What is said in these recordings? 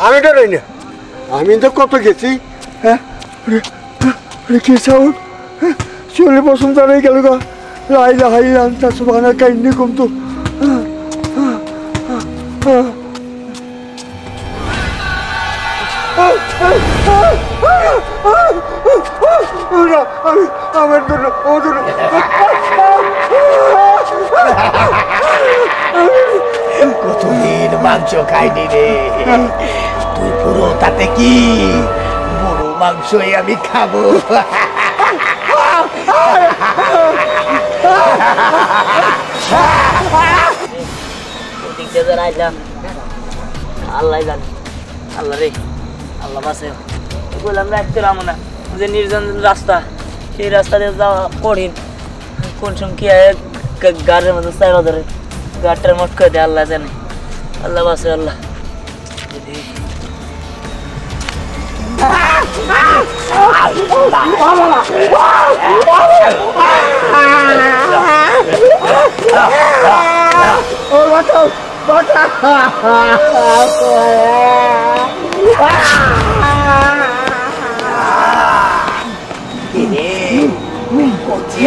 আমি ডরাই না, আমি তো কত গেছি। হ্যাঁ কি সাউন্ড চলে বসন্ত রয়ে গেল গা। লাইলা হাইলাম তা সুবানা কাইন্নি কমতো। আমার জন্য কতদিন মাংস খাইনি রে, তুই পুরো তাতে কি বড় মাংসই আমি খাবো। আল্লাহ জানে, আল্লাহ রে, আল্লাহ বাসে বললাম রাখতে রাম না যে নির্জন রাস্তা, সেই রাস্তা দিয়ে যাওয়া কঠিন। কোন সময় কি গাড়ির মধ্যে চাইবা ধরে গাড়িটার মট করে দেয়, আল্লাহ জানে, আল্লাহ বাসে আল্লাহ।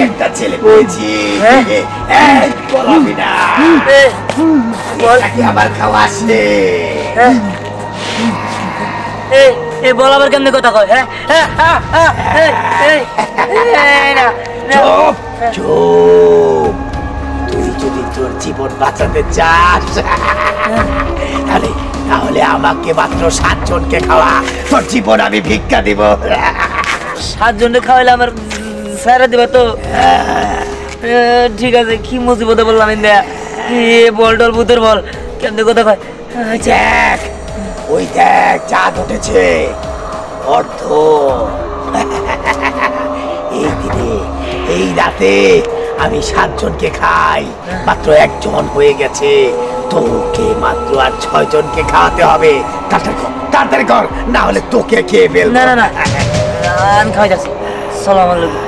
একটা ছেলে পেয়েছি, আবার খাওয়া আসলে বল আবার কেমনি কথা কয়। তুই যদি তোর জীবন বাঁচাতে চাস তাহলে আমাকে মাত্র 7 জনকে খাওয়া, তোর জীবন আমি ভিক্ষা দিব। 7 জনকে খাওয়াইলে আমার স্যারা দিবা তো? ঠিক আছে, কি মুসিবতে বললাম ইন্দা, বল টল ভূতের বল কেমনি কথা কয়। দেখ ওই দেখ চাঁদ উঠেছে, অর্ধ এই দিনে এই রাতে আমি 7 জনকে খাই, মাত্র 1 জন হয়ে গেছে, তোকে মাত্র আর 6 জনকে খাওয়াতে হবে। তাড়াতাড়ি কর, না হলে তোকে খেয়ে ফেলবো। না না না, আমি খাওয়াই যাচ্ছি। সালাম আলাইকুম।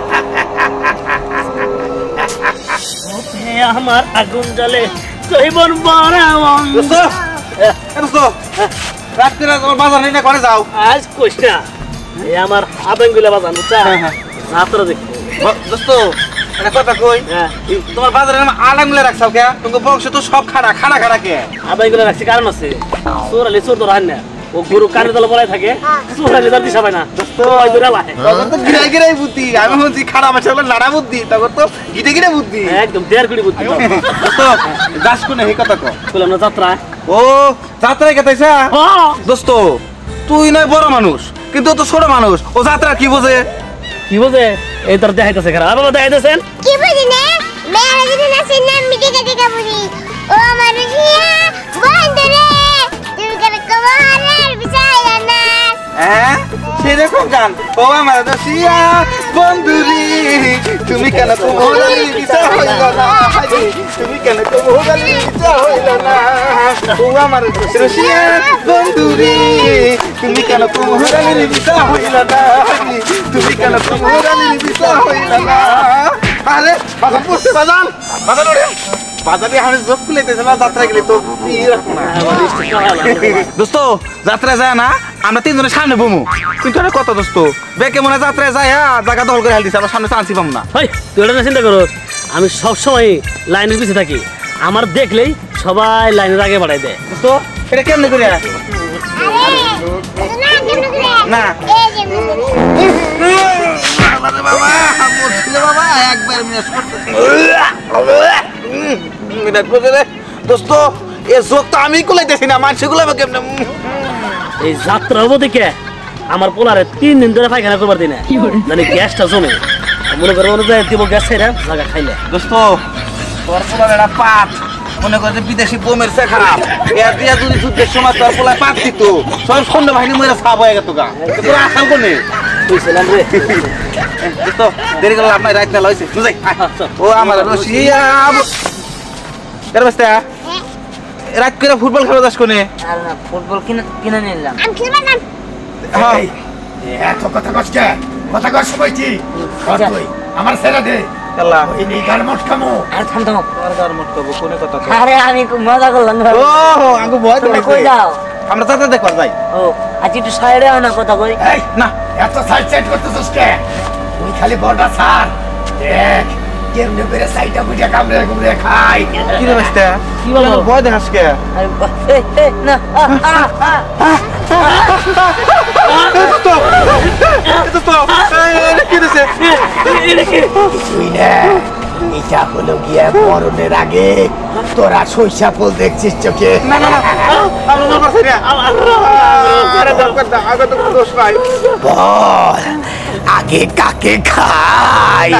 আমার আগুন জ্বলে জীবন বাজার নিয়ে ঘরে যাও। আজ কইস না, আমার আবেঙ্গুলা বাজান যাত্রা দেখো দোস্ত। একটা কথা কই, তোমার বাজারে আলাঙ্গুলা রাখছাও কে? তোমার বংশ তো সব খাড়া খাড়া খাড়া কে? আবেঙ্গুলা রাখছি কারণ আছে, চোর আলি চোর তো রান না, ও গরু কানে তলে বলাই থাকে, চোর আলি তার দিশা পায় না। দোস্ত ওই দূরে লাহে তো গিরাই গিরাই বুদ্ধি, আমি বলছি খাড়া মাছ হলো নাড়া বুদ্ধি, তখন তো গিটে গিটে বুদ্ধি, একদম 1.5 কোটি বুদ্ধি। দোস্ত যাস কোনে এই কথা কো? বললাম না যাত্রা। ও যাত্রায় গেতাইছা? দোস্ত তুই নয় বড় মানুষ, কিন্তু ও তো ছোট মানুষ, ও যাত্রা কি বোঝে? কি বোঝে? এই তোর দেখাইতেছে খারাপ। বাবা দেখাইতেছেন কি বুঝি না? বেলা যদি না সিনা মিটে কেটে কাবুরি ও মানুষিয়া বন্ধ রে, তুমি কেন কবরের বিষয় না? হ্যাঁ সেরকম গান, ও আমার রসিয়া বন্ধুরি, তুমি কেন কবরের বিষয় হইল না? তুমি কেন কবরের বিষয় হইল না? ও আমার রসিয়া বন্ধুরি, তুমি কেন কবরের বিষয় হইল না? তুমি কেন কবরের বিষয় হইল না? আরে বাজান পড়ছে, বাজান বাজান ওরে বাজারে আমি জব খুলেতেছিলাম, যাত্রা গেলে তো দোস্ত যাত্রায় যায় না, আমরা 3 জনের সামনে বমু, কিন্তু কত দোস্ত বেকে মনে যাত্রায় যায় জায়গা দখল করে দিচ্ছে, আমরা সামনে চান্সই পাম না। তুই এটা চিন্তা করো, আমি সবসময় লাইনের পিছিয়ে থাকি, আমার দেখলেই সবাই লাইনের আগে বাড়াই দেয়। দোস্ত এটা কেমনে করে? আরে না কেমনে করে? না এই যে বাবা মুশকিল বাবা, একবার মিস করতেছি মিনিট বুঝলে দোস্ত, এ জোক তো আমি কুলাইতেছি না, মানুষগুলো কেমনে? এই যাত্রা হবো দেখে আমার পোলারে 3 দিন ধরে পায়খানা করবার দিই না, মানে গ্যাসটা জমে, মনে করো অনুযায়ী দিব গ্যাস খাইরা জায়গা খাইলে। দোস্ত তোর পোলার একটা পাত, মনে করছে বিদেশি বোমের সে খারাপ, এর দিয়া যদি যুদ্ধের সময় তোর পোলা পাত দিত, সব সৈন্য বাহিনী মরে সাপ হয়ে গেত গা, তোর আসাম কোনে? বুঝছিলাম রে। তো দেরি করলাম আপনার রাত না লইছে বুঝাই ও আমার রসিয়া কেন বসতে রাত করে ফুটবল খেলা যাস কোনে আর না ফুটবল কিনে নিলাম আমি খেলবো না। এই, এত কথা কষ্ট কথা কষ্ট বইছি তুই আমার ছেড়ে দে খেলা ওই নেই গার মট খামো আর থাম থাম আর গার মত কব কোনে কথা কও আরে আমি খুব মজা করলাম ও আঙ্গু ভয় তুমি ধরে কই যাও আমরা তাতে দেখবার যাই ও আজ একটু সাইডে আও না কথা কই এই না এত সাইড সাইড করতেছিস কে তুই খালি বড়টা সার দেখ কেমনে করে সাইডটা বুঝে কামড়ে কামড়ে খাই কি রে বসতে কি বলো? ভয় দেখাস কে আরে না কি দিছে কিছুই না এটা হলো গিয়া মরণের আগে তোরা সইসা ফুল দেখছিস চোখে না না না আমরা না পারছি না আরে দাও কথা আগে তো কোনো দোষ নাই বল আগে কাকে খাই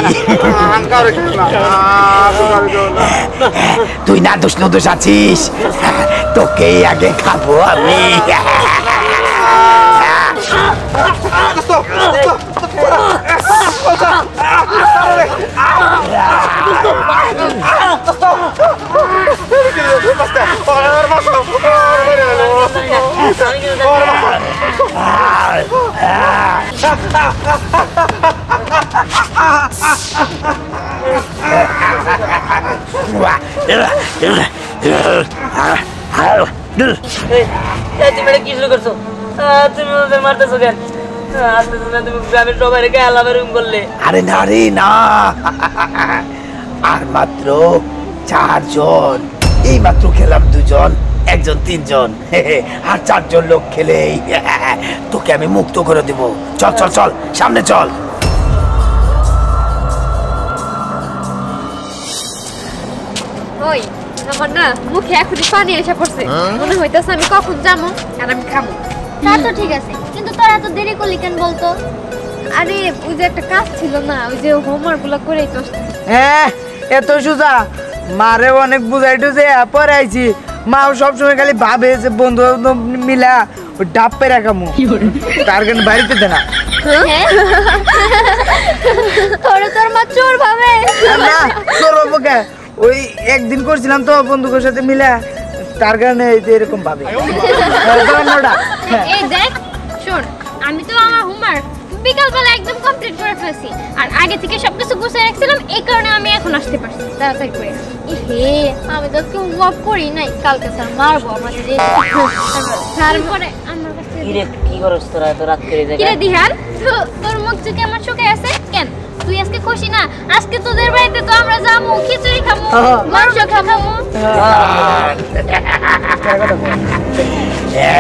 আঙ্কার না তুই না দোষ নদোষ আছিস তোকেই আগে খাবো আমি তুমি এটা কি শুরু করছো তুমি ওদের মারতেছো কেন আস্তে আস্তে তুমি গ্রামের সবাই রেখে আলাদা রুম করলে আরে না রে না আর মাত্র 4 জন এই মাত্র খেলাম 2 জন একজন 3 জন আর 4 জন লোক খেলেই তোকে আমি মুক্ত করে দেব চল চল চল সামনে চল ওই আমার না মুখে এখনই পানি এসে পড়ছে মনে হইতেছে আমি কখন যাবো আর আমি খাবো। তা তো ঠিক আছে, কিন্তু তোরা তো দেরি করলি কেন বলতো? আরে ওই যে একটা কাজ ছিল না, ওই যে হোমওয়ার্ক গুলো করেই তো আসতে। হ্যাঁ এত সোজা মারে অনেক বুঝাই টুঝে পড়াইছি মাও সবসময় খালি ভাবে যে বন্ধু বান্ধব মিলা ওই ডাব পে রাখামু তার কারণে বাড়িতে দে না তোর মা চোর ভাবে না তোর বাবুকে ওই একদিন করছিলাম তো বন্ধুদের সাথে মিলা তার কারণে এই যে এরকম ভাবে এই দেখ শোন, আমি তো আমার হোমওয়ার্ক বিকালবেলা একদম কমপ্লিট করে ফেলছি আর আগে থেকে সবকিছু গুছিয়ে রাখছিলাম, এই কারণে আমি এখন আসতে পারছি তাড়াতাড়ি করে। হে আমি তো হোমওয়ার্ক করি নাই, কালকে স্যার মারবো আমাকে যে তারপরে আমার কাছে কি করছ তোরা এত রাত করে কি রে দিহান, তোর মুখ চোখে আমার চোখে আছে কেন? তুই আজকে খুশি না? আজকে তোদের বাড়িতে তো আমরা যাবো, খিচুড়ি খাবো, মাংস খাবো।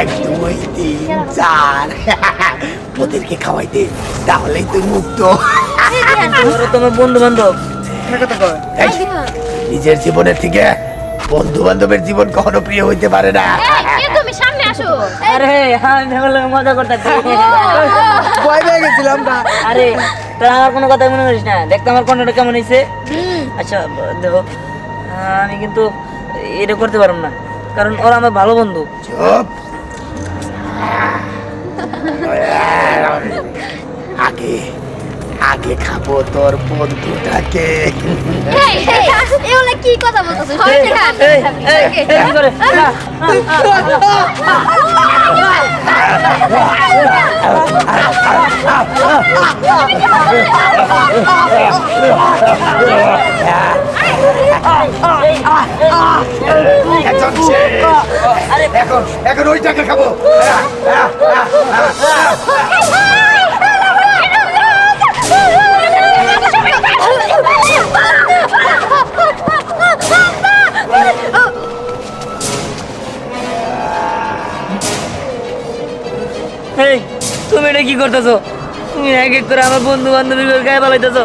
1 2 3 4 ওদেরকে খাওয়াইতে তাহলেই তুই মুক্ত তোমার বন্ধু বান্ধব এই, নিজের জীবনের থেকে বন্ধু বান্ধবের জীবন কখনো প্রিয় হইতে পারে না এই তুমি সামনে আসো। আরে আমি ভাবলাম মজা করতেছি ভয় পেয়ে গেছিলাম না আরে তোরা আমার কোনো কথা মনে করিস না, দেখতে আমার কন্যাটা কেমন হয়েছে। আচ্ছা দেখো আমি কিন্তু এটা করতে পারবো না, কারণ ওরা আমার ভালো বন্ধু। চুপ আগে আগে খাবো তোর বন্ধুটাকে এগুলো কি কথা বলতেছো? কি করে এখন এখন ওইটাকে খাবো এই তুমি এটা কি করতেছো? তুমি এক এক করে আমার বন্ধু বান্ধবী গায়ে পালাইতেছো,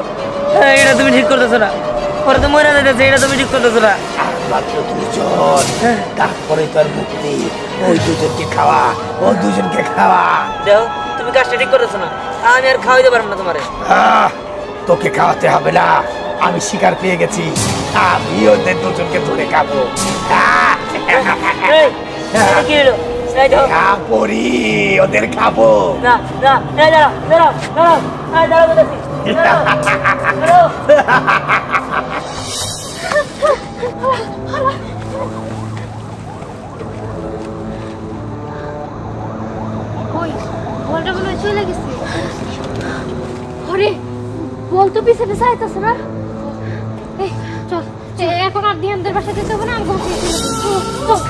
এটা তুমি ঠিক করতেছো না। পরে তো মরে যাইতেছে, এটা তুমি ঠিক করতেছো না। মাত্র 2 জন, তারপরে তোর মুক্তি। ওই 2 জনকে খাওয়া, ও 2 জনকে খাওয়া। দেখো তুমি কাজটা ঠিক করতেছো না, আমি আর খাওয়াইতে পারবো না তোমারে। তোকে খাওয়াতে হবে না, আমি শিকার পেয়ে গেছি, আমি ওদের 2 জনকে ধরে খাবো। এই, এটা কি হলো? এই দেখো। পরি ওদের খাবো। না না, এই দাঁড়াও দাঁড়াও দাঁড়াও, এই দাঁড়াও বলতেছি। ওই বলটা মনে হয় চলে গেছে। আরে বল তো পিছে পিছে আইতাছে না। এই চল এখন আর ধ্যানদের বাসা যেতে হবে না, আমি বলছি চল।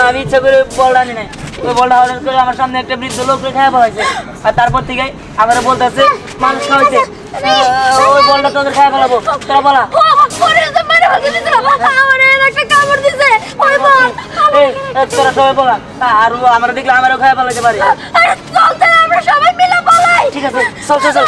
আমি ইচ্ছা করে বলটা আনি নাই, ওই বলটা হঠাৎ করে আমার সামনে একটা বৃদ্ধ লোক খাওয়া ফেলাইছে, আর তারপর থেকে আমার বলতেছে মানুষ খাওয়াইছে, ওই বলটা তোদের খাওয়া ফেলাবো। তোরা বলা তোরা সবাই বলা, আর আমরা দেখলে আমারও খাওয়া ফেলাইতে পারি। ঠিক আছে চল চল চল।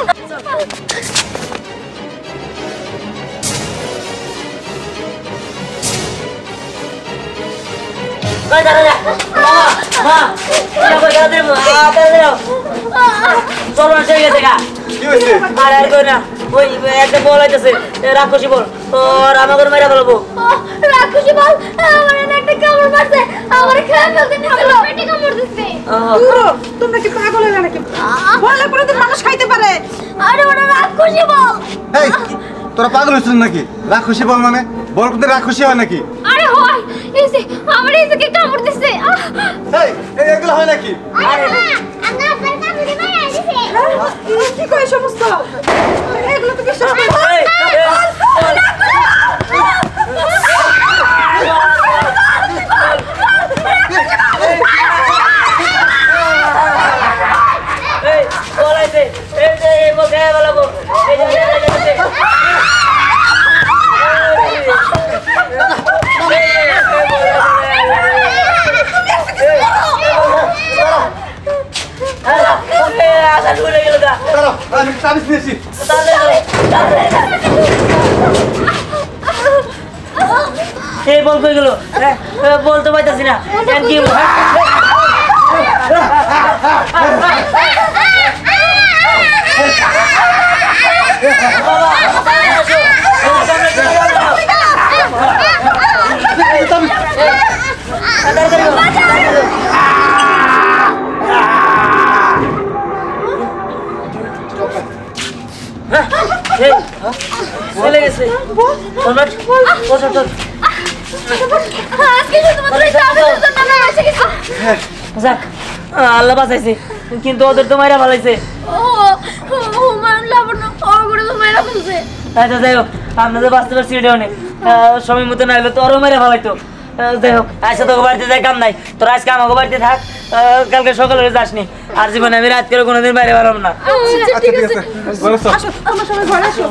রাক্ষসী বল তোর আমাকে মেরা ফেলবো। রাক্ষসী বল আমার একটা কামড় মারছে, আমার খেয়ে ফেলতে নিছিল, পেটে কামড় দিছে। তোমরা কি পাগল হলে নাকি? বললে পরে তো মানুষ খাইতে পারে। আরে ওটা রাক্ষসী বল। এই তোরা পাগল হচ্ছিস নাকি? রাক্ষসী বল মানে বল কোথায় রাক্ষসী হয় নাকি? আরে হয় এই যে আমার এই যে কামড় দিছে। এই এগুলো হয় নাকি? আরে মা আমরা আপনার কামড়ে মারা দিছে। কি কই সমস্ত? এগুলো তো বিশ্বাস করো। বল কই গেল? বলতে পারতেছি না। চলে গেছে। আল্লাহ বাঁচাইছে, কিন্তু ওদের তো মাইরা ফেলাইছে। যাই হোক আপনাদের বাঁচতে পারছি এটা অনেক, সময় মতো না হলে তো আরো মেরে ফেলাইতো। যাই হোক আজকে তোকে বাড়িতে যাই কাম নাই, তোরা আজকে আমাকে বাড়িতে থাক, কালকে সকালে যাসনি। আর জীবনে আমি রাত করে কোনোদিন বাইরে বেরোবো না। ঠিক আছে আসো, আমরা সবাই ঘরে আসো।